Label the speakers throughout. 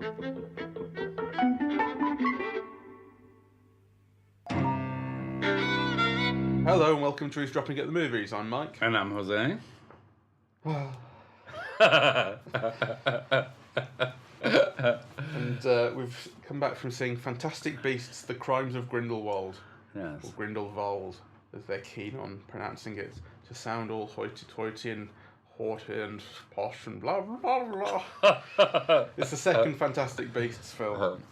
Speaker 1: Hello and welcome to Eavesdropping at the Movies. I'm Mike.
Speaker 2: And I'm Jose.
Speaker 1: And we've come back from seeing Fantastic Beasts: The Crimes of Grindelwald.
Speaker 2: Yes.
Speaker 1: Or Grindelwald, as they're keen on pronouncing it, to sound all hoity-toity and haughty and posh and blah blah blah. It's the second Fantastic Beasts film.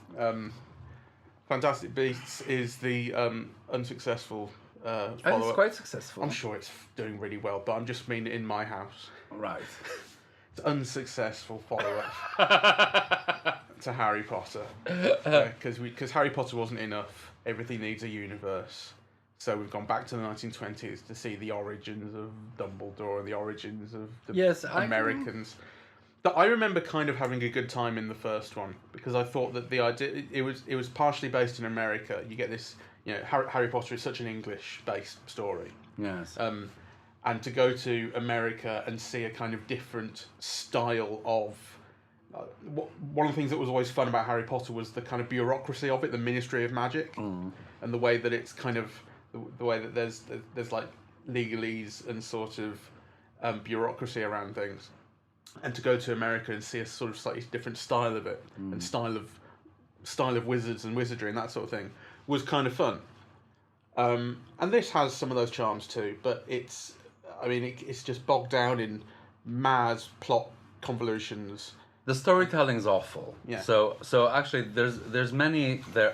Speaker 1: Fantastic Beasts is the unsuccessful
Speaker 2: And
Speaker 1: follow-up.
Speaker 2: it's quite successful.
Speaker 1: I'm sure it's doing really well, but I'm just mean in my house.
Speaker 2: Right.
Speaker 1: It's unsuccessful follow-up to Harry Potter, because Harry Potter wasn't enough. Everything needs a universe, so we've gone back to the 1920s to see the origins of Dumbledore and the origins of the Americans. But I remember kind of having a good time in the first one because I thought that the idea it was partially based in America. You get this, Harry Potter is such an English-based story.
Speaker 2: Yes.
Speaker 1: And to go to America and see a kind of different style of... one of the things that was always fun about Harry Potter was the kind of bureaucracy of it, the Ministry of Magic, and the way that it's kind of... the way that there's like legalese and sort of bureaucracy around things. And to go to America and see a sort of slightly different style of it, and style of wizards and wizardry and that sort of thing, was kind of fun. And this has some of those charms too, but it's just bogged down in mad plot convolutions.
Speaker 2: The storytelling's awful.
Speaker 1: Yeah.
Speaker 2: So actually, there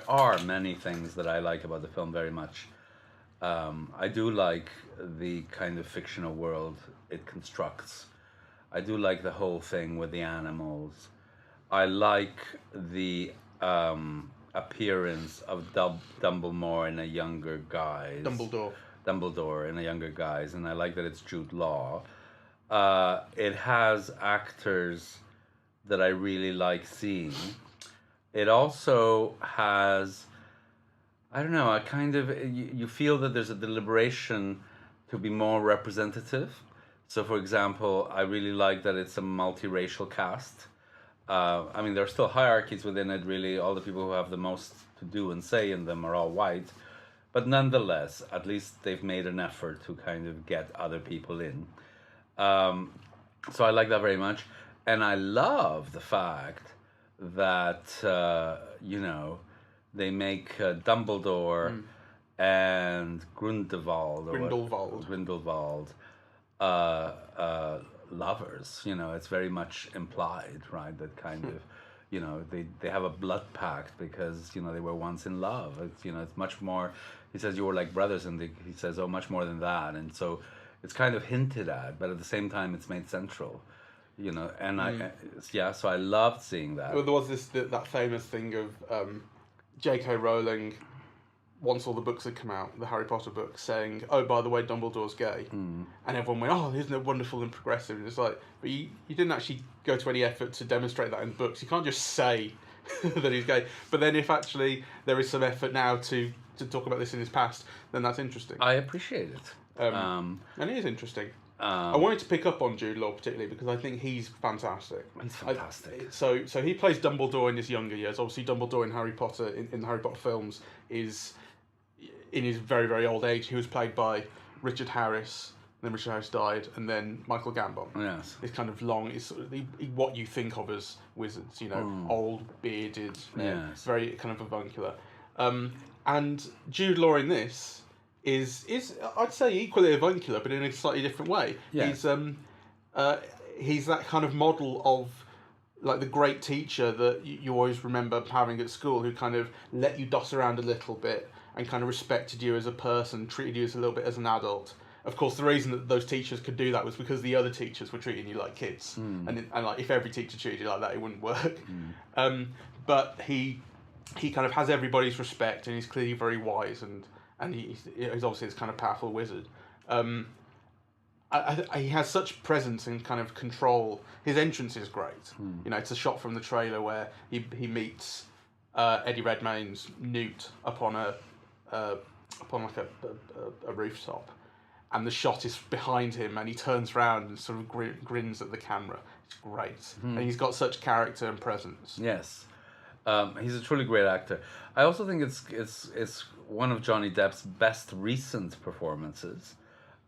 Speaker 2: are many things that I like about the film very much. I do like the kind of fictional world it constructs. I do like the whole thing with the animals. I like the appearance of Dumbledore in a younger guise. Dumbledore in a younger guise, and I like that it's Jude Law. It has actors that I really like seeing. It also has, I don't know, you feel that there's a deliberation to be more representative. So, for example, I really like that it's a multiracial cast. There are still hierarchies within it, really. All the people who have the most to do and say in them are all white. But nonetheless, at least they've made an effort to kind of get other people in. So I like that very much. And I love the fact that, they make Dumbledore and Grindelwald lovers. It's very much implied, right? That kind of, they have a blood pact because, they were once in love. It's much more, he says you were like brothers, and he says, oh, much more than that. And so it's kind of hinted at, but at the same time it's made central, and so I loved seeing that.
Speaker 1: Well, there was that famous thing of J.K. Rowling, once all the books had come out, the Harry Potter books, saying, oh, by the way, Dumbledore's gay. And everyone went, oh, isn't it wonderful and progressive? And it's like, but you didn't actually go to any effort to demonstrate that in the books. You can't just say that he's gay. But then if actually there is some effort now to talk about this in his past, then that's interesting.
Speaker 2: I appreciate it.
Speaker 1: And it is interesting. I wanted to pick up on Jude Law particularly because I think he's fantastic.
Speaker 2: He's fantastic.
Speaker 1: So he plays Dumbledore in his younger years. Obviously, Dumbledore in Harry Potter, in the Harry Potter films, is in his very, very old age. He was played by Richard Harris. Then Richard Harris died, and then Michael Gambon.
Speaker 2: Yes.
Speaker 1: It's kind of long. It's sort of what you think of as wizards, old, bearded, very kind of avuncular. And Jude Law in this is I'd say equally avuncular, but in a slightly different way.
Speaker 2: Yeah.
Speaker 1: He's that kind of model of like the great teacher that you always remember having at school, who kind of let you doss around a little bit and kind of respected you as a person, treated you as a little bit as an adult. Of course, the reason that those teachers could do that was because the other teachers were treating you like kids, and like if every teacher treated you like that, it wouldn't work. But he kind of has everybody's respect, and he's clearly very wise, and he's obviously this kind of powerful wizard. He has such presence and kind of control. His entrance is great. It's a shot from the trailer where he meets Eddie Redmayne's Newt upon a rooftop, and the shot is behind him, and he turns around and sort of grins at the camera. It's great. And he's got such character and presence.
Speaker 2: Yes. He's a truly great actor. I also think it's one of Johnny Depp's best recent performances.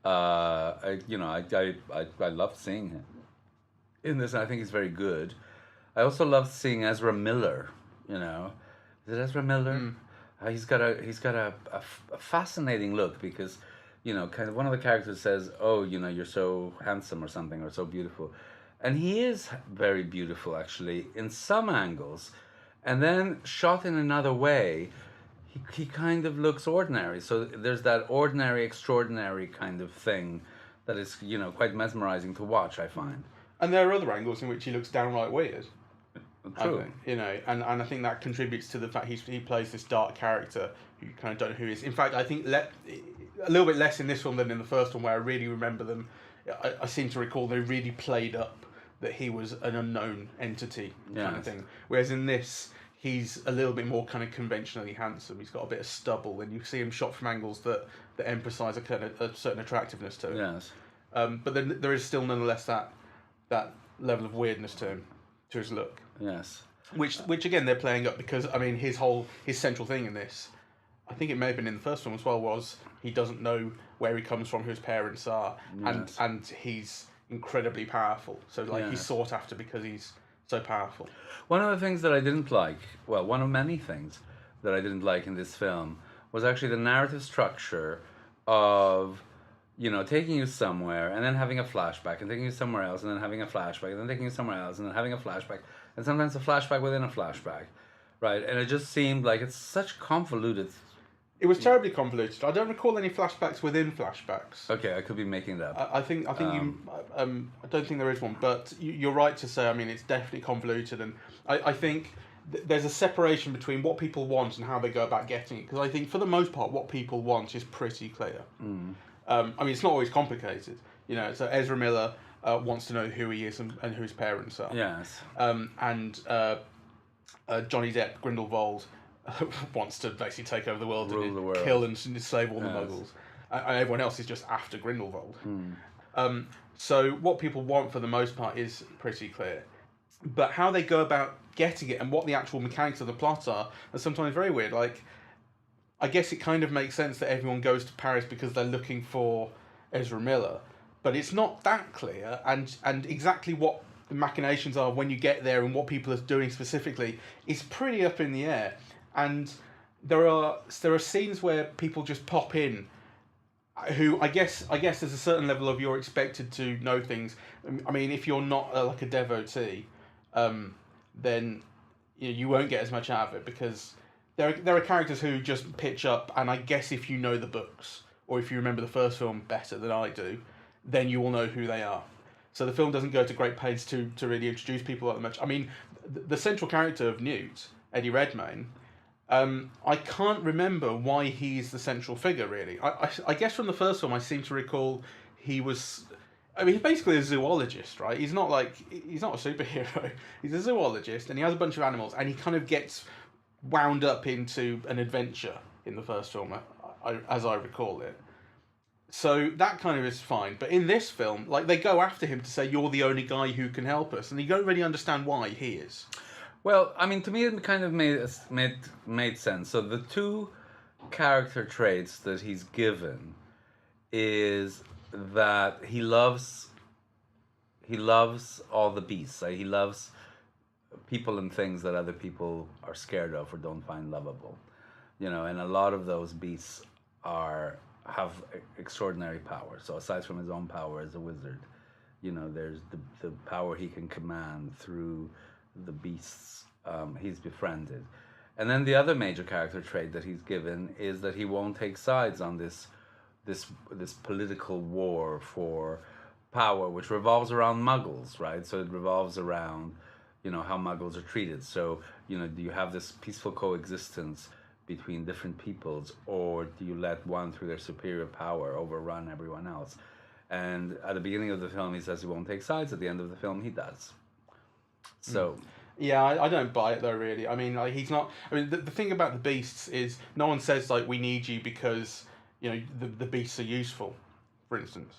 Speaker 2: I loved seeing him in this, and I think he's very good. I also loved seeing Ezra Miller. Is it Ezra Miller? He's got a fascinating look because, kind of one of the characters says, "Oh, you're so handsome" or something, or so beautiful, and he is very beautiful actually in some angles. And then shot in another way, he kind of looks ordinary. So there's that ordinary, extraordinary kind of thing that is, quite mesmerizing to watch, I find.
Speaker 1: And there are other angles in which he looks downright weird.
Speaker 2: True.
Speaker 1: I think, and I think that contributes to the fact he plays this dark character who you kind of don't know who he is. In fact, I think a little bit less in this film than in the first one, where I really remember them. I seem to recall they really played up that he was an unknown entity kind of thing. Whereas in this, he's a little bit more kind of conventionally handsome. He's got a bit of stubble, and you see him shot from angles that emphasise a certain attractiveness to him.
Speaker 2: Yes.
Speaker 1: But then there is still nonetheless that level of weirdness to him, to his look.
Speaker 2: Yes.
Speaker 1: Which again they're playing up because his central thing in this, I think it may have been in the first one as well, was he doesn't know where he comes from, who his parents are, and he's incredibly powerful. So he's sought after because he's so powerful.
Speaker 2: One of the things that I didn't like, well, one of many things that I didn't like in this film was actually the narrative structure of, taking you somewhere and then having a flashback and taking you somewhere else and then having a flashback and then taking you somewhere else and then having a flashback and sometimes a flashback within a flashback, right? And it just seemed like it's such convoluted.
Speaker 1: It was terribly convoluted. I don't recall any flashbacks within flashbacks.
Speaker 2: Okay, I could be making that up.
Speaker 1: I think I don't think there is one, but you're right to say. I mean, it's definitely convoluted, and I think there's a separation between what people want and how they go about getting it. Because I think for the most part, what people want is pretty clear. I mean, it's not always complicated. So Ezra Miller wants to know who he is and who his parents are.
Speaker 2: Yes.
Speaker 1: And Johnny Depp, Grindelwald, wants to basically take over the world and kill and enslave all the Muggles. And everyone else is just after Grindelwald. So what people want for the most part is pretty clear. But how they go about getting it and what the actual mechanics of the plot are sometimes very weird. Like, I guess it kind of makes sense that everyone goes to Paris because they're looking for Ezra Miller. But it's not that clear. And exactly what the machinations are when you get there and what people are doing specifically is pretty up in the air. And there are scenes where people just pop in, who I guess there's a certain level of you're expected to know things. I mean, if you're not like a devotee, then you won't get as much out of it because there are characters who just pitch up, and I guess if you know the books or if you remember the first film better than I do, then you will know who they are. So the film doesn't go to great pains to really introduce people that much. I mean, the central character of Newt, Eddie Redmayne. I can't remember why he's the central figure, really. I guess from the first film, I seem to recall he's basically a zoologist, right? He's not a superhero. He's a zoologist, and he has a bunch of animals, and he kind of gets wound up into an adventure in the first film, as I recall it. So that kind of is fine. But in this film, they go after him to say, you're the only guy who can help us, and you don't really understand why he is.
Speaker 2: Well, I mean, to me, it kind of made sense. So the two character traits that he's given is that he loves all the beasts. He loves people and things that other people are scared of or don't find lovable. And a lot of those beasts have extraordinary power. So aside from his own power as a wizard, there's the power he can command through the beasts he's befriended. And then the other major character trait that he's given is that he won't take sides on this political war for power, which revolves around Muggles, right? So it revolves around, how Muggles are treated. So, do you have this peaceful coexistence between different peoples, or do you let one, through their superior power, overrun everyone else? And at the beginning of the film, he says he won't take sides. At the end of the film, he does. So...
Speaker 1: Yeah, I don't buy it though, really. I mean, he's not... I mean, the thing about the beasts is no one says, we need you because, the beasts are useful, for instance.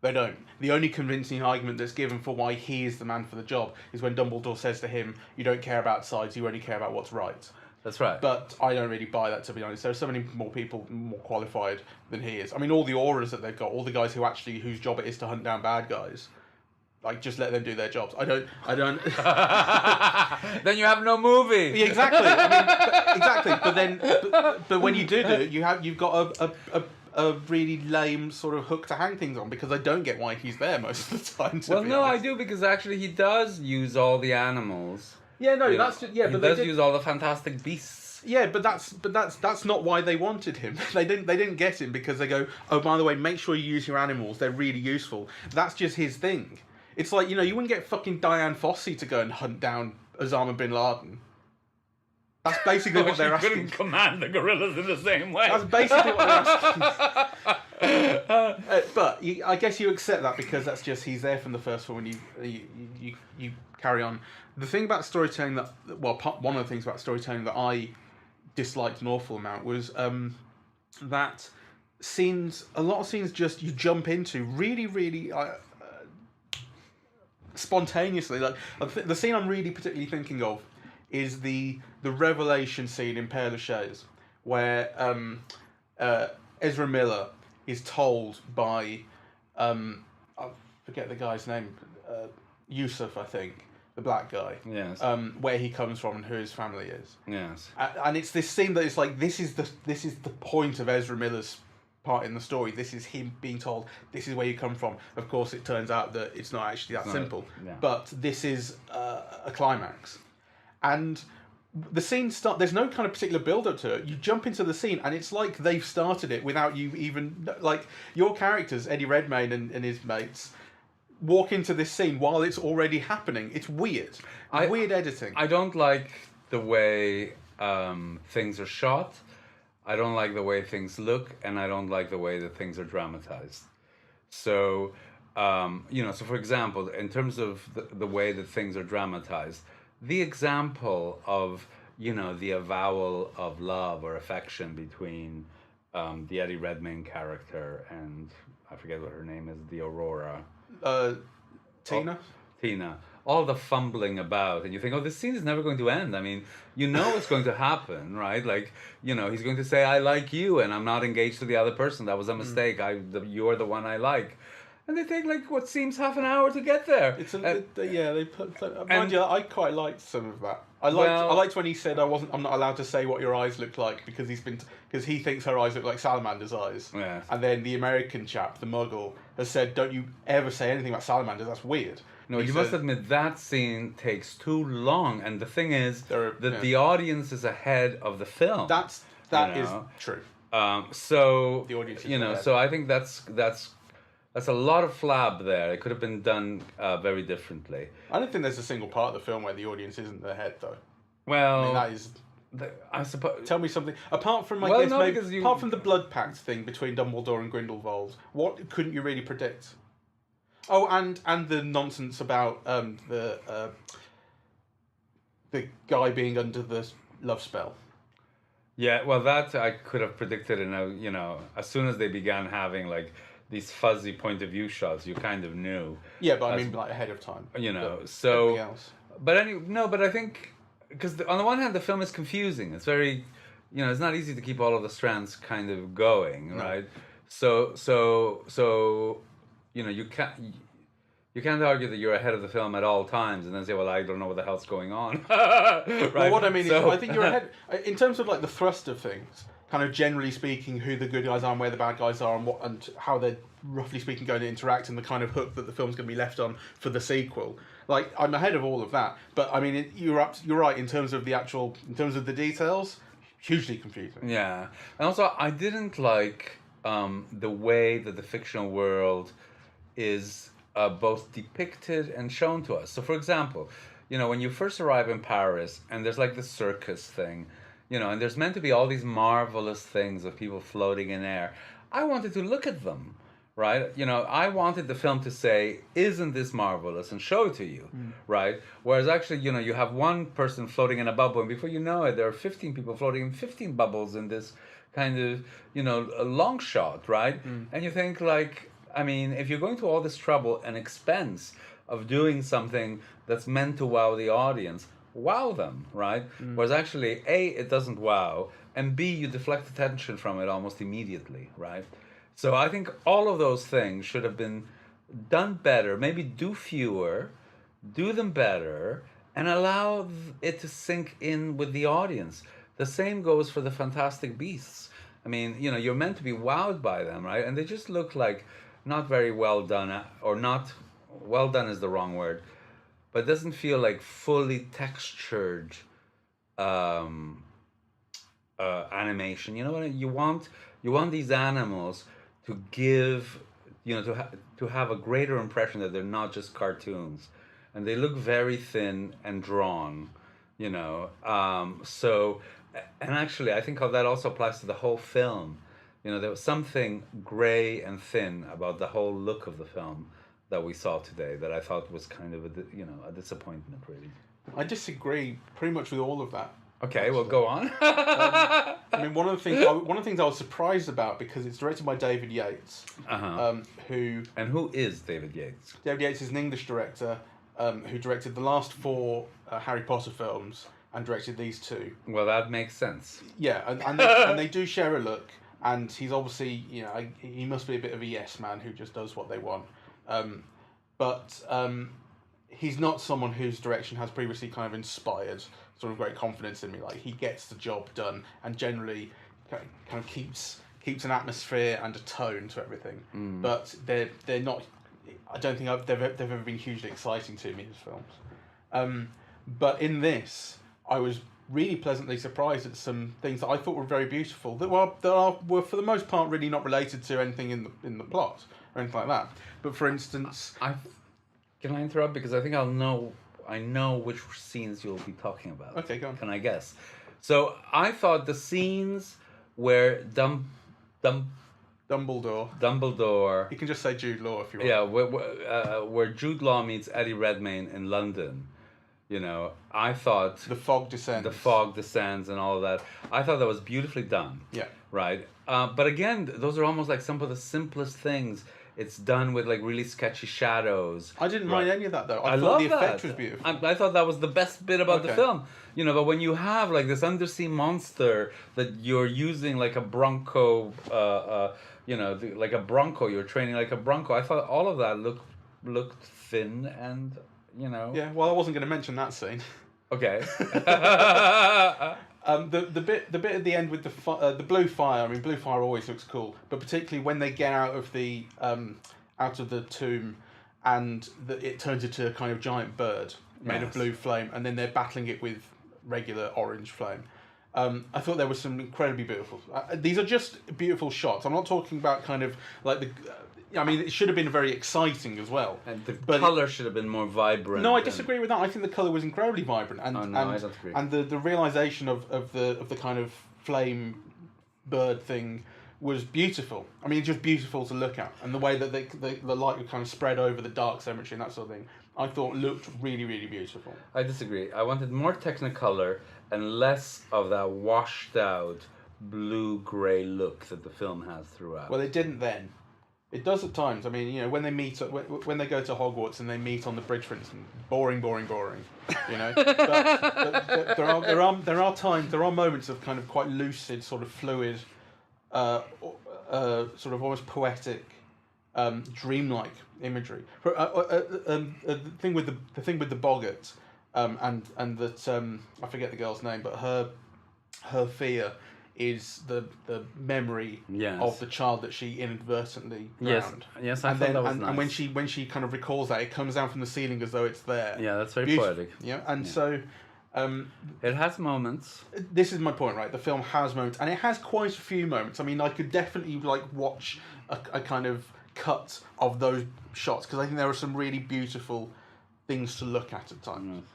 Speaker 1: They don't. The only convincing argument that's given for why he is the man for the job is when Dumbledore says to him, "You don't care about sides, you only care about what's right."
Speaker 2: That's right.
Speaker 1: But I don't really buy that, to be honest. There are so many more people more qualified than he is. I mean, all the auras that they've got, all the guys whose job it is to hunt down bad guys, like, just let them do their jobs. I don't.
Speaker 2: Then you have no movie.
Speaker 1: Yeah, exactly. I mean, exactly. But then, but when you do it, you've got a really lame sort of hook to hang things on, because I don't get why he's there most of the time.
Speaker 2: Well, no, honest. I do, because actually he does use all the animals.
Speaker 1: Yeah, no, that's just, yeah,
Speaker 2: he
Speaker 1: but
Speaker 2: does use all the fantastic beasts.
Speaker 1: Yeah, but that's not why they wanted him. They didn't get him because they go, oh, by the way, make sure you use your animals. They're really useful. That's just his thing. It's like, you wouldn't get fucking Diane Fossey to go and hunt down Osama bin Laden. That's basically what they're asking.
Speaker 2: She couldn't command the gorillas in the same way.
Speaker 1: That's basically what they're asking. But I guess you accept that because that's just, he's there from the first film, and you carry on. The thing about storytelling one of the things about storytelling that I disliked an awful amount was that a lot of scenes just you jump into really, really spontaneously. Like the scene I'm really particularly thinking of is the revelation scene in Père Lachaise, where Ezra Miller is told by I forget the guy's name, Yusuf, I think, the black guy.
Speaker 2: Yes.
Speaker 1: Where he comes from and who his family is.
Speaker 2: Yes.
Speaker 1: And it's this scene that is like, this is the point of Ezra Miller's part in the story. This is him being told, this is where you come from. Of course, it turns out that it's not actually that simple. Yeah. But this is a climax. And the scene there's no kind of particular build-up to it. You jump into the scene, and it's like they've started it without you even... Like, your characters, Eddie Redmayne and his mates, walk into this scene while it's already happening. It's weird. Weird editing.
Speaker 2: I don't like the way things are shot. I don't like the way things look, and I don't like the way that things are dramatized. So, so for example, in terms of the way that things are dramatized, the example of, the avowal of love or affection between the Eddie Redmayne character and, I forget what her name is, the Aurora.
Speaker 1: Tina?
Speaker 2: Tina. All the fumbling about, and you think, this scene is never going to end. I mean, what's going to happen, right? Like, he's going to say, I like you, and I'm not engaged to the other person. That was a mistake. You're the one I like. And they take, like, what seems half an hour to get there.
Speaker 1: They put... Mind you, I quite liked some of that. I liked when he said, I'm not allowed to say what your eyes look like, because he thinks her eyes look like salamander's eyes.
Speaker 2: Yes.
Speaker 1: And then the American chap, the Muggle, has said, don't you ever say anything about salamanders, that's weird.
Speaker 2: No, you must admit that scene takes too long, and the thing is that the audience is ahead of the film.
Speaker 1: That is true.
Speaker 2: So
Speaker 1: the audience
Speaker 2: so I think that's a lot of flab there. It could have been done very differently.
Speaker 1: I don't think there's a single part of the film where the audience isn't ahead, though.
Speaker 2: Well,
Speaker 1: I mean, that is...
Speaker 2: I suppose.
Speaker 1: Tell me something apart from apart from the blood pact thing between Dumbledore and Grindelwald. What couldn't you really predict? Oh, and the nonsense about the guy being under the love spell.
Speaker 2: Yeah, well, that I could have predicted, and as soon as they began having like these fuzzy point of view shots, you kind of knew.
Speaker 1: Yeah, but I mean, like ahead of time.
Speaker 2: So.
Speaker 1: Else.
Speaker 2: But I think because on the one hand, the film is confusing. It's very, it's not easy to keep all of the strands kind of going, right? So you can't argue that you're ahead of the film at all times and then say, well, I don't know what the hell's going on. Right?
Speaker 1: Well, what I mean is, I think you're ahead in terms of like the thrust of things, kind of generally speaking, who the good guys are and where the bad guys are and how they're roughly speaking going to interact, and the kind of hook that the film's going to be left on for the sequel. Like, I'm ahead of all of that, but I mean, you're right in terms of the details, hugely confusing.
Speaker 2: Yeah, and also I didn't like the way that the fictional world is both depicted and shown to us. So, for example, when you first arrive in Paris and there's like the circus thing, and there's meant to be all these marvelous things of people floating in air. I wanted to look at them, right? I wanted the film to say, isn't this marvelous, and show it to you, right? Whereas actually, you have one person floating in a bubble, and before you know it, there are 15 people floating in 15 bubbles in this kind of, a long shot, right? And you think like, I mean, if you're going to all this trouble and expense of doing something that's meant to wow the audience, wow them, right? Whereas actually, A, it doesn't wow, and B, you deflect attention from it almost immediately, right? So I think all of those things should have been done better. Maybe do fewer, do them better, and allow it to sink in with the audience. The same goes for the Fantastic Beasts. I mean, you know, you're meant to be wowed by them, right? And they just look like not very well done, or not well done is the wrong word, but it doesn't feel like fully textured animation. You know what you want? You want these animals to give, you know, to have a greater impression that they're not just cartoons, and they look very thin and drawn, you know. So, and actually, I think how that also applies to the whole film. You know, there was something gray and thin about the whole look of the film that we saw today that I thought was kind of a disappointment, really.
Speaker 1: I disagree pretty much with all of that.
Speaker 2: Okay, well, go on.
Speaker 1: I mean, one of the things I was surprised about, because it's directed by David Yates, who
Speaker 2: is David Yates?
Speaker 1: David Yates is an English director who directed the last 4 Harry Potter films and directed these 2.
Speaker 2: Well, that makes sense.
Speaker 1: Yeah, and they do share a look, and he's obviously, you know, he must be a bit of a yes man who just does what they want. But he's not someone whose direction has previously kind of inspired sort of great confidence in me. Like, he gets the job done and generally kind of keeps an atmosphere and a tone to everything. But they're not. I don't think they've ever been hugely exciting to me, his films. But in this, I was really pleasantly surprised at some things that I thought were very beautiful that were for the most part really not related to anything in the plot or anything like that. But for instance,
Speaker 2: can I interrupt, because I think I know which scenes you'll be talking about.
Speaker 1: Okay, go on.
Speaker 2: Can I guess? So I thought the scenes where Dumbledore.
Speaker 1: You can just say Jude Law if you want.
Speaker 2: Yeah, where Jude Law meets Eddie Redmayne in London. You know, I thought
Speaker 1: the fog descends
Speaker 2: and all of that. I thought that was beautifully done.
Speaker 1: Yeah.
Speaker 2: Right. But again, those are almost like some of the simplest things. It's done with like really sketchy shadows.
Speaker 1: I didn't mind any of that though. I thought the effect was beautiful.
Speaker 2: I thought that was the best bit about the film. You know, but when you have like this undersea monster that you're using like a bronco, like a bronco, you're training like a bronco. I thought all of that looked thin and, you know.
Speaker 1: Yeah, well, I wasn't going to mention that scene.
Speaker 2: Okay.
Speaker 1: The bit at the end with the blue fire. I mean, blue fire always looks cool, but particularly when they get out of the tomb, and it turns into a kind of giant bird made of blue flame, and then they're battling it with regular orange flame. I thought there was some incredibly beautiful. These are just beautiful shots. I'm not talking about kind of like the. I mean, it should have been very exciting as well.
Speaker 2: And the colour should have been more vibrant.
Speaker 1: No, I disagree with that. I think the colour was incredibly vibrant, and
Speaker 2: I don't agree.
Speaker 1: And the realisation of the kind of flame bird thing was beautiful. I mean, just beautiful to look at, and the way that the light would kind of spread over the dark cemetery and that sort of thing, I thought looked really, really beautiful.
Speaker 2: I disagree. I wanted more Technicolor and less of that washed out blue-grey look that the film has throughout.
Speaker 1: Well, it didn't then. It does at times. I mean, you know, when they go to Hogwarts and they meet on the bridge, for instance, boring. You know, but there are moments of kind of quite lucid, sort of fluid, sort of almost poetic, dreamlike imagery. The thing with the boggart, and that I forget the girl's name, but her fear is the memory of the child that she inadvertently drowned.
Speaker 2: Yes, I thought that was nice.
Speaker 1: And when she kind of recalls that, it comes down from the ceiling as though it's there.
Speaker 2: Yeah, that's very poetic.
Speaker 1: Yeah, and so
Speaker 2: it has moments.
Speaker 1: This is my point, right? The film has moments, and it has quite a few moments. I mean, I could definitely like watch a kind of cut of those shots, because I think there are some really beautiful things to look at times.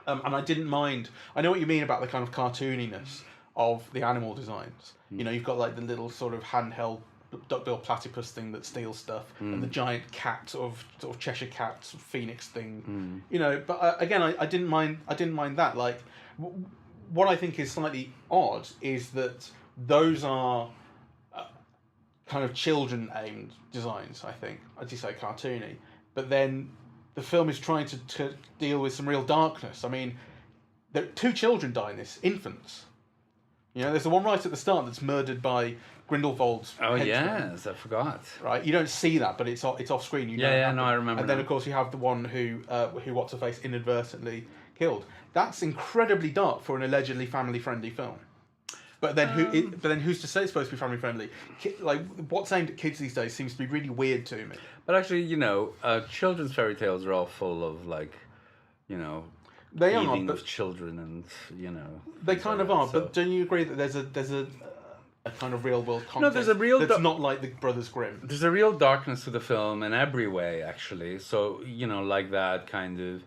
Speaker 1: And I didn't mind. I know what you mean about the kind of cartooniness of the animal designs. You know, you've got like the little sort of handheld duckbill platypus thing that steals stuff, and the giant cat sort of Cheshire cat phoenix thing. You know, but again, I didn't mind that. Like, what I think is slightly odd is that those are kind of children-aimed designs, I think. As you say, cartoony. But then the film is trying to deal with some real darkness. I mean, there 2 children die in this, infants. You know, there's the one right at the start that's murdered by Grindelwald's henchmen.
Speaker 2: Yes, I forgot.
Speaker 1: Right, you don't see that, but it's off screen. You know
Speaker 2: I remember.
Speaker 1: And then, of course, you have the one who what's her face inadvertently killed. That's incredibly dark for an allegedly family-friendly film. But then who's to say it's supposed to be family-friendly? Like, what's aimed at kids these days seems to be really weird to me.
Speaker 2: But actually, you know, children's fairy tales are all full of, like, you know,
Speaker 1: they
Speaker 2: eating
Speaker 1: are,
Speaker 2: of children, and you know,
Speaker 1: they kind of are. So. But don't you agree that there's a kind of real world content?
Speaker 2: No, there's a real
Speaker 1: that's not like the Brothers Grimm.
Speaker 2: There's a real darkness to the film in every way, actually. So you know, like that kind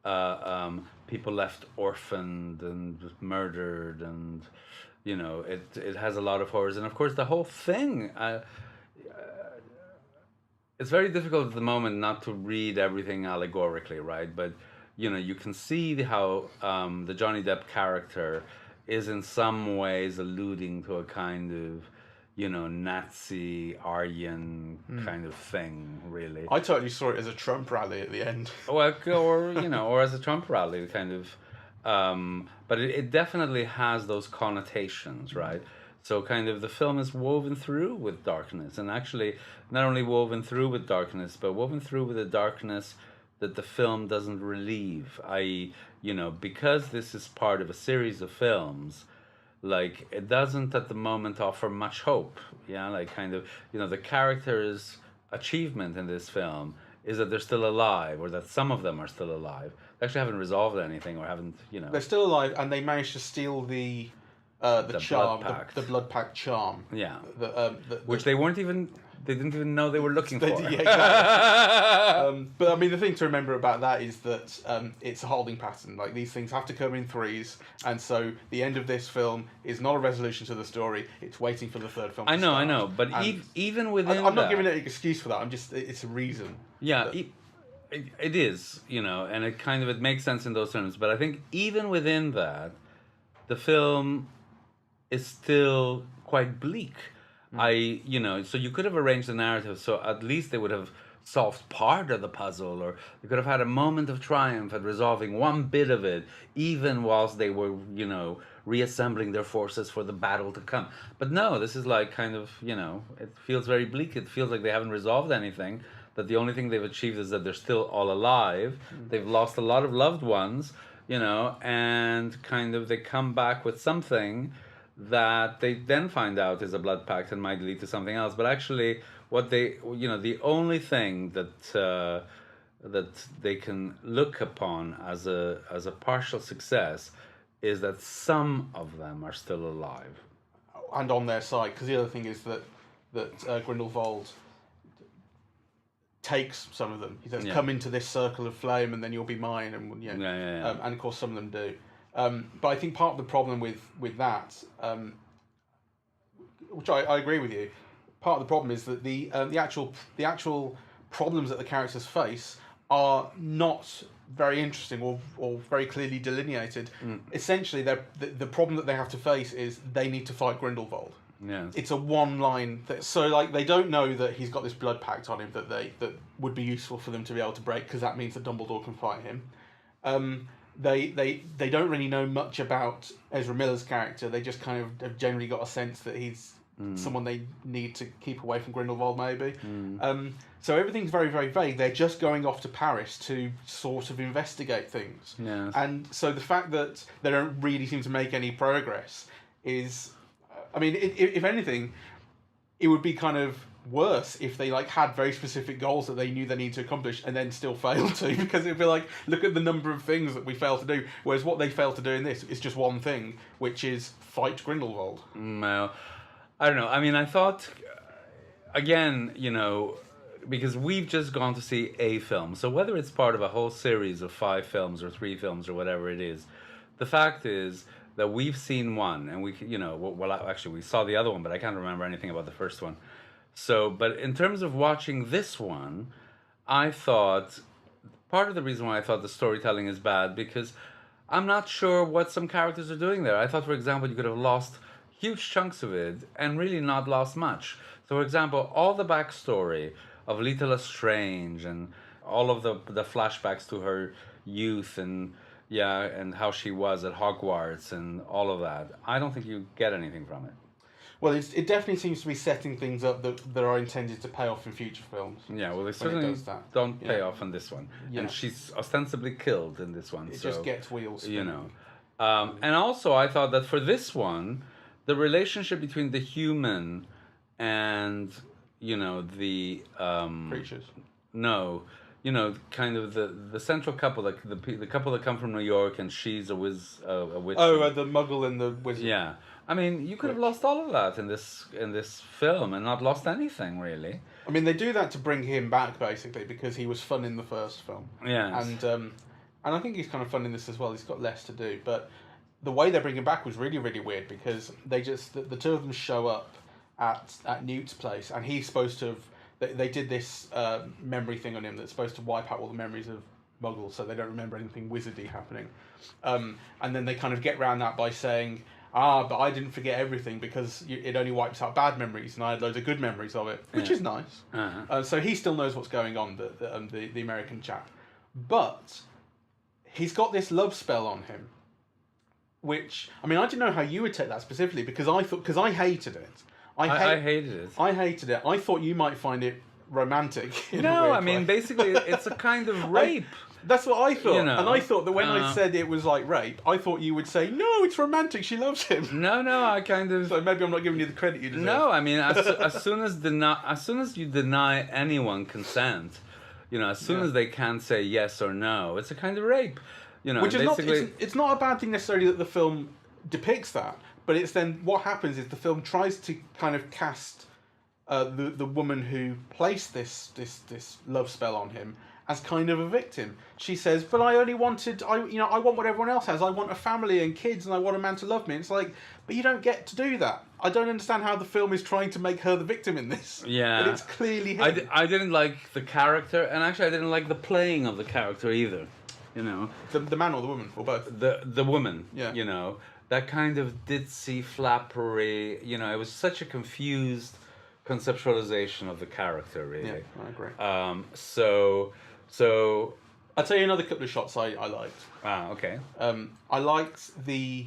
Speaker 2: of people left orphaned and murdered, and you know, it has a lot of horrors, and of course the whole thing. It's very difficult at the moment not to read everything allegorically, right? But you know, you can see how the Johnny Depp character is in some ways alluding to a kind of, you know, Nazi, Aryan kind of thing, really.
Speaker 1: I totally saw it as a Trump rally at the end.
Speaker 2: Well, or, you know, or as a Trump rally, kind of. But it definitely has those connotations, right? So kind of the film is woven through with darkness, and actually not only woven through with darkness, but woven through with a darkness that the film doesn't relieve, i.e., you know, because this is part of a series of films, like, it doesn't at the moment offer much hope, yeah, like, kind of, you know, the character's achievement in this film is that they're still alive, or that some of them are still alive. They actually haven't resolved anything, or haven't, you know...
Speaker 1: They're still alive, and they managed to steal the charm, the blood pact charm.
Speaker 2: Yeah.
Speaker 1: Which
Speaker 2: they weren't even... They didn't even know they were looking for.
Speaker 1: Yeah, exactly. But I mean, the thing to remember about that is that it's a holding pattern. Like, these things have to come in threes, and so the end of this film is not a resolution to the story. It's waiting for the third film.
Speaker 2: I know. But even within,
Speaker 1: I'm not giving it an excuse for that. It's a reason.
Speaker 2: Yeah, it is. You know, and it makes sense in those terms. But I think even within that, the film is still quite bleak. So you could have arranged the narrative so at least they would have solved part of the puzzle, or they could have had a moment of triumph at resolving one bit of it, even whilst they were, you know, reassembling their forces for the battle to come. But no, this is like kind of, you know, it feels very bleak. It feels like they haven't resolved anything, that the only thing they've achieved is that they're still all alive. They've lost a lot of loved ones, you know, and kind of they come back with something that they then find out is a blood pact and might lead to something else. But actually, what they, you know, the only thing that they can look upon as a partial success is that some of them are still alive
Speaker 1: and on their side. Because the other thing is that Grindelwald takes some of them. He says, "Come into this circle of flame, and then you'll be mine." And you know, and of course, some of them do. But I think part of the problem with that, which I agree with you, part of the problem is that the actual problems that the characters face are not very interesting or very clearly delineated. Essentially, the problem that they have to face is they need to fight Grindelwald.
Speaker 2: Yeah. It's
Speaker 1: a one-line thing. So, like, they don't know that he's got this blood pact on him that would be useful for them to be able to break, because that means that Dumbledore can fight him. They don't really know much about Ezra Miller's character. They just kind of have generally got a sense that he's someone they need to keep away from Grindelwald, maybe. So everything's very, very vague. They're just going off to Paris to sort of investigate things.
Speaker 2: Yes.
Speaker 1: And so the fact that they don't really seem to make any progress is... I mean, if anything, it would be kind of worse if they like had very specific goals that they knew they need to accomplish and then still failed to, because it'd be like, look at the number of things that we failed to do, whereas what they failed to do in this is just one thing, which is fight Grindelwald.
Speaker 2: Well, I don't know. I mean, I thought, again, you know, because we've just gone to see a film, so whether it's part of a whole series of 5 films or 3 films or whatever it is, the fact is that we've seen one, and we, you know, well, actually we saw the other one, but I can't remember anything about the first one. So, but in terms of watching this one, I thought, part of the reason why I thought the storytelling is bad, because I'm not sure what some characters are doing there. I thought, for example, you could have lost huge chunks of it and really not lost much. So, for example, all the backstory of Lita Lestrange and all of the flashbacks to her youth and how she was at Hogwarts and all of that, I don't think you get anything from it.
Speaker 1: Well, it definitely seems to be setting things up that are intended to pay off in future films.
Speaker 2: Yeah, well, they certainly don't pay off in this one.
Speaker 1: Yeah.
Speaker 2: And she's ostensibly killed in this one.
Speaker 1: It just gets wheels spinning.
Speaker 2: You know. And also, I thought that for this one, the relationship between the human and, the...
Speaker 1: creatures.
Speaker 2: No. Kind of the central couple, like the couple that come from New York, and she's a witch.
Speaker 1: Oh, the Muggle and the wizard.
Speaker 2: Yeah. I mean, you could have lost all of that in this film and not lost anything, really.
Speaker 1: I mean, they do that to bring him back, basically, because he was fun in the first film.
Speaker 2: Yeah.
Speaker 1: And I think he's kind of fun in this as well. He's got less to do. But the way they bring him back was really, really weird, because they just... The two of them show up at Newt's place, and he's supposed to have... They did this memory thing on him that's supposed to wipe out all the memories of Muggles, so they don't remember anything wizardy happening. And then they kind of get around that by saying... but I didn't forget everything because it only wipes out bad memories, and I had loads of good memories of it, which is nice.
Speaker 2: Uh-huh.
Speaker 1: So he still knows what's going on, the American chap. But he's got this love spell on him, which, I mean, I didn't know how you would take that specifically, because I hated it.
Speaker 2: I hated it.
Speaker 1: I hated it. I thought you might find it romantic.
Speaker 2: No, I mean, basically, it's a kind of rape.
Speaker 1: That's what I thought.
Speaker 2: You know,
Speaker 1: and I thought that when I said it was like rape, I thought you would say, no, it's romantic, she loves him.
Speaker 2: No, I kind of...
Speaker 1: So maybe I'm not giving you the credit you deserve.
Speaker 2: No, I mean, as soon as you deny anyone consent, as soon as they can't say yes or no, it's a kind of rape.
Speaker 1: Which is basically... it's not a bad thing necessarily that the film depicts that, but it's then what happens is the film tries to kind of cast the woman who placed this love spell on him as kind of a victim. She says, but I only wanted, I want what everyone else has. I want a family and kids, and I want a man to love me. It's like, but you don't get to do that. I don't understand how the film is trying to make her the victim in this.
Speaker 2: Yeah.
Speaker 1: But it's clearly him.
Speaker 2: I didn't like the character, and actually I didn't like the playing of the character either. The
Speaker 1: man or the woman, or both?
Speaker 2: The woman,
Speaker 1: yeah.
Speaker 2: That kind of ditzy, flappery, it was such a confused conceptualization of the character, really.
Speaker 1: Yeah, I agree.
Speaker 2: So
Speaker 1: I'll tell you another couple of shots I liked.
Speaker 2: Okay.
Speaker 1: I liked the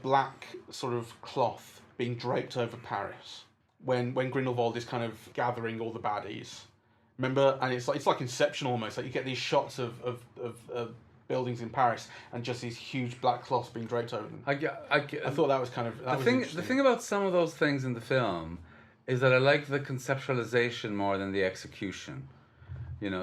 Speaker 1: black sort of cloth being draped over Paris when Grindelwald is kind of gathering all the baddies. Remember, and it's like Inception almost. Like you get these shots of buildings in Paris and just these huge black cloths being draped over them. I thought that was kind of
Speaker 2: the thing about some of those things in the film is that I like the conceptualization more than the execution.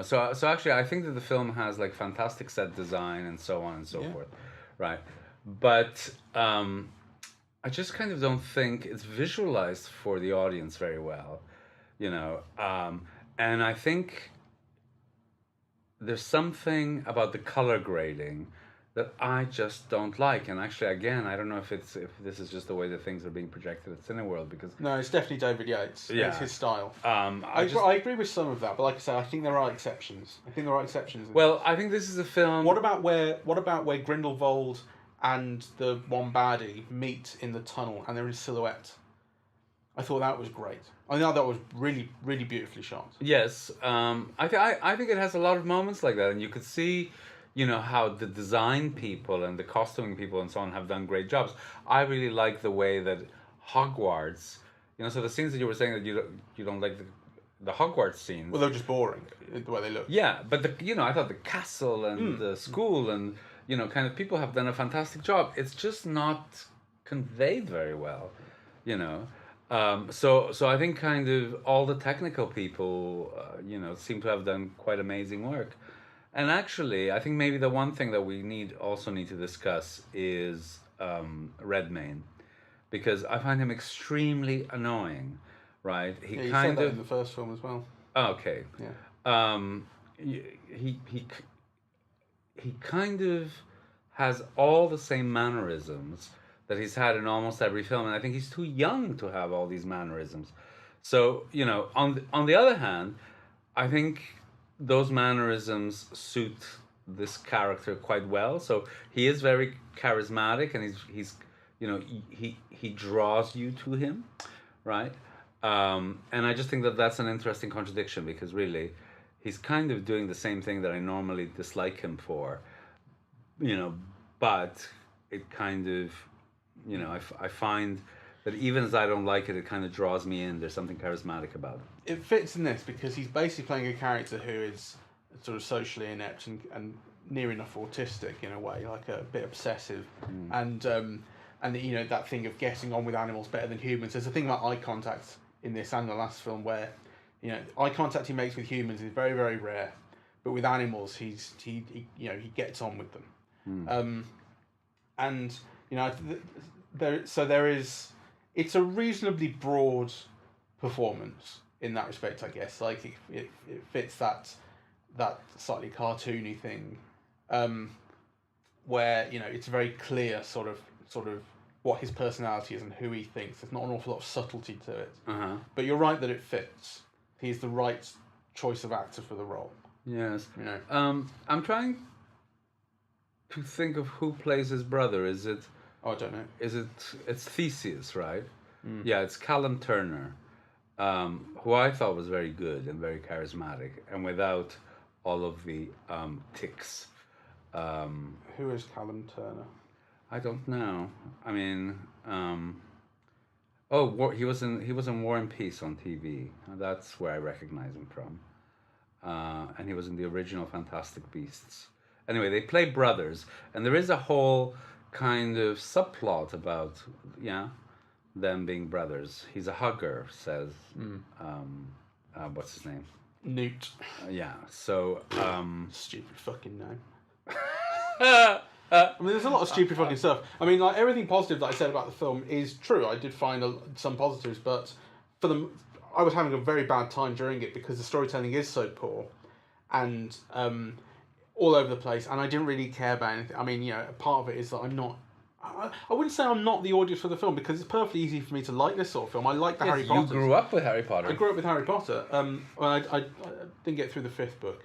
Speaker 2: So actually I think that the film has like fantastic set design and so on and so forth, right? But I just kind of don't think it's visualized for the audience very well, and I think there's something about the color grading that I just don't like. And actually, again, I don't know if this is just the way that things are being projected at Cineworld, because... No,
Speaker 1: it's definitely David Yates. Yeah. It's his style. I agree with some of that, but like I say, I think there are exceptions.
Speaker 2: Well, I think this is a film...
Speaker 1: What about where Grindelwald and the one baddie meet in the tunnel and they're in silhouette? I thought that was great. I thought that was really, really beautifully shot.
Speaker 2: Yes. I think it has a lot of moments like that, and you could see... how the design people and the costuming people and so on have done great jobs. I really like the way that Hogwarts, so the scenes that you were saying that you don't like the Hogwarts scenes.
Speaker 1: Well, they're just boring the way they look.
Speaker 2: Yeah, but I thought the castle and the school and kind of people have done a fantastic job. It's just not conveyed very well, So I think kind of all the technical people, seem to have done quite amazing work. And actually, I think maybe the one thing that we also need to discuss is Redmayne, because I find him extremely annoying. Right?
Speaker 1: He said that in the first film as well.
Speaker 2: Oh, okay.
Speaker 1: Yeah.
Speaker 2: He kind of has all the same mannerisms that he's had in almost every film, and I think he's too young to have all these mannerisms. So on the other hand, I think those mannerisms suit this character quite well. So he is very charismatic, and he's he draws you to him, right? And I just think that that's an interesting contradiction, because really, he's kind of doing the same thing that I normally dislike him for, but it kind of, I find that even as I don't like it, it kind of draws me in. There's something charismatic about it.
Speaker 1: It fits in this because he's basically playing a character who is sort of socially inept and near enough autistic in a way, like a bit obsessive, and that thing of getting on with animals better than humans. There's a thing about eye contact in this and the last film where, eye contact he makes with humans is very, very rare, but with animals he gets on with them, there is. It's a reasonably broad performance in that respect, I guess. Like it fits that slightly cartoony thing, where it's very clear sort of what his personality is and who he thinks. There's not an awful lot of subtlety to it. But you're right that it fits. He's the right choice of actor for the role.
Speaker 2: Yes. I'm trying to think of who plays his brother. Is it?
Speaker 1: Oh, I don't know.
Speaker 2: It's Theseus, right? Yeah, it's Callum Turner, who I thought was very good and very charismatic, and without all of the tics.
Speaker 1: Who is Callum Turner?
Speaker 2: I don't know. I mean, he was in War and Peace on TV. That's where I recognize him from. And he was in the original Fantastic Beasts. Anyway, they play brothers, and there is a whole kind of subplot about them being brothers. He's a hugger, says what's his name?
Speaker 1: Newt.
Speaker 2: So
Speaker 1: stupid fucking name. I mean, there's a lot of stupid fucking stuff. I mean, like, everything positive that I said about the film is true. I did find some positives, but I was having a very bad time during it because the storytelling is so poor and all over the place, and I didn't really care about anything. I mean, part of it is that I wouldn't say I'm not the audience for the film, because it's perfectly easy for me to like this sort of film. I like the Harry Potter.
Speaker 2: You grew up with Harry Potter.
Speaker 1: I grew up with Harry Potter. I didn't get through the 5th book,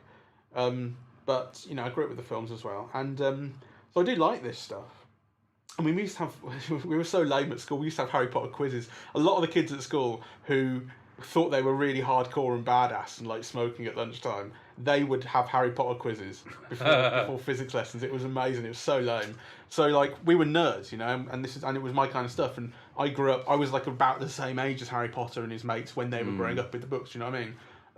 Speaker 1: but I grew up with the films as well, and so I do like this stuff. I mean, we were so lame at school. We used to have Harry Potter quizzes. A lot of the kids at school who thought they were really hardcore and badass and like smoking at lunchtime, they would have Harry Potter quizzes before physics lessons. It was amazing. It was so lame. So like, we were nerds, and it was my kind of stuff. And I grew up. I was like about the same age as Harry Potter and his mates when they were growing up with the books. You know what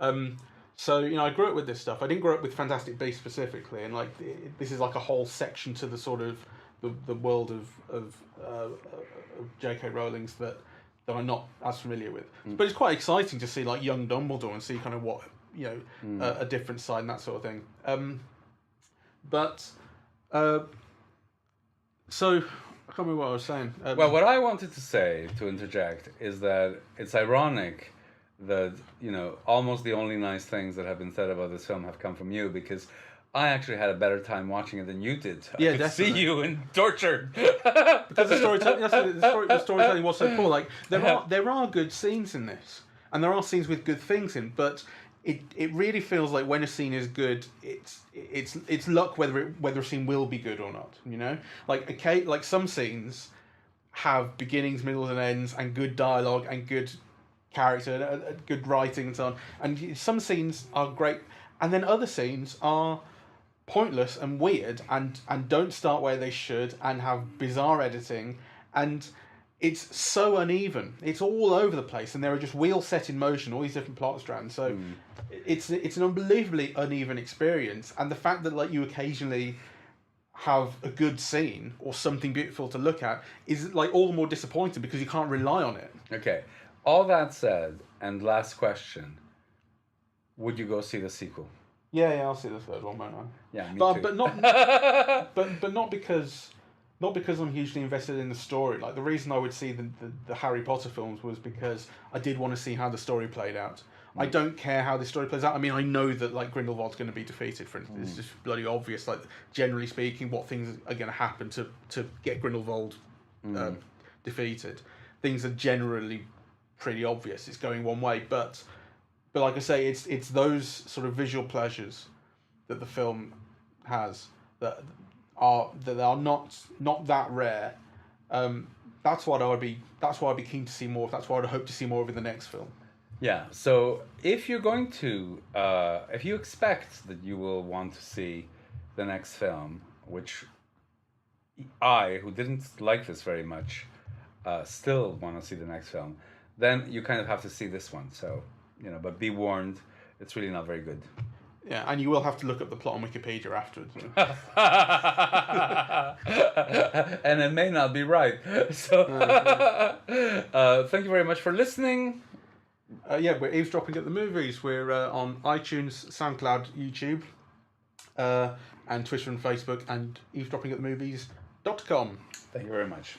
Speaker 1: I mean? So I grew up with this stuff. I didn't grow up with Fantastic Beasts specifically, and like this is like a whole section to the sort of the world of J.K. Rowling's that I'm not as familiar with. But it's quite exciting to see like young Dumbledore and see kind of what a different side and that sort of thing. So I can't remember what I was saying.
Speaker 2: Well, what I wanted to say, to interject, is that it's ironic that almost the only nice things that have been said about this film have come from you, because I actually had a better time watching it than you did.
Speaker 1: Yeah,
Speaker 2: I could
Speaker 1: definitely.
Speaker 2: see you in torture.
Speaker 1: Because the storytelling was so poor. Like there are good scenes in this, and there are scenes with good things in, but it really feels like when a scene is good, it's luck whether a scene will be good or not. Like some scenes have beginnings, middles, and ends, and good dialogue and good character, good writing, and so on. And some scenes are great, and then other scenes are pointless and weird and don't start where they should and have bizarre editing, and it's so uneven. It's all over the place, and there are just wheels set in motion, all these different plot strands. So it's an unbelievably uneven experience, and the fact that like you occasionally have a good scene or something beautiful to look at is like all the more disappointing because you can't rely on it.
Speaker 2: Okay. All that said, and last question, would you go see the sequel?
Speaker 1: Yeah, I'll see the third one, won't I?
Speaker 2: Yeah, me
Speaker 1: but
Speaker 2: too.
Speaker 1: But not because I'm hugely invested in the story. Like the reason I would see the Harry Potter films was because I did want to see how the story played out. I don't care how the story plays out. I mean, I know that like Grindelwald's going to be defeated, for instance. It's just bloody obvious. Like generally speaking, what things are going to happen to get Grindelwald defeated. Things are generally pretty obvious. It's going one way, but like I say, it's those sort of visual pleasures that the film has that are not that rare, that's what I'd be keen to see more of. That's what I'd hope to see more of in the next film.
Speaker 2: Yeah, so if you're going to, if you expect that you will want to see the next film, which I, who didn't like this very much, still want to see the next film, then you kind of have to see this one. So, but be warned, it's really not very good.
Speaker 1: Yeah, and you will have to look up the plot on Wikipedia afterwards.
Speaker 2: And it may not be right. So, thank you very much for listening.
Speaker 1: We're Eavesdropping at the Movies. We're on iTunes, SoundCloud, YouTube, and Twitter and Facebook, and eavesdroppingatthemovies.com.
Speaker 2: Thank you very much.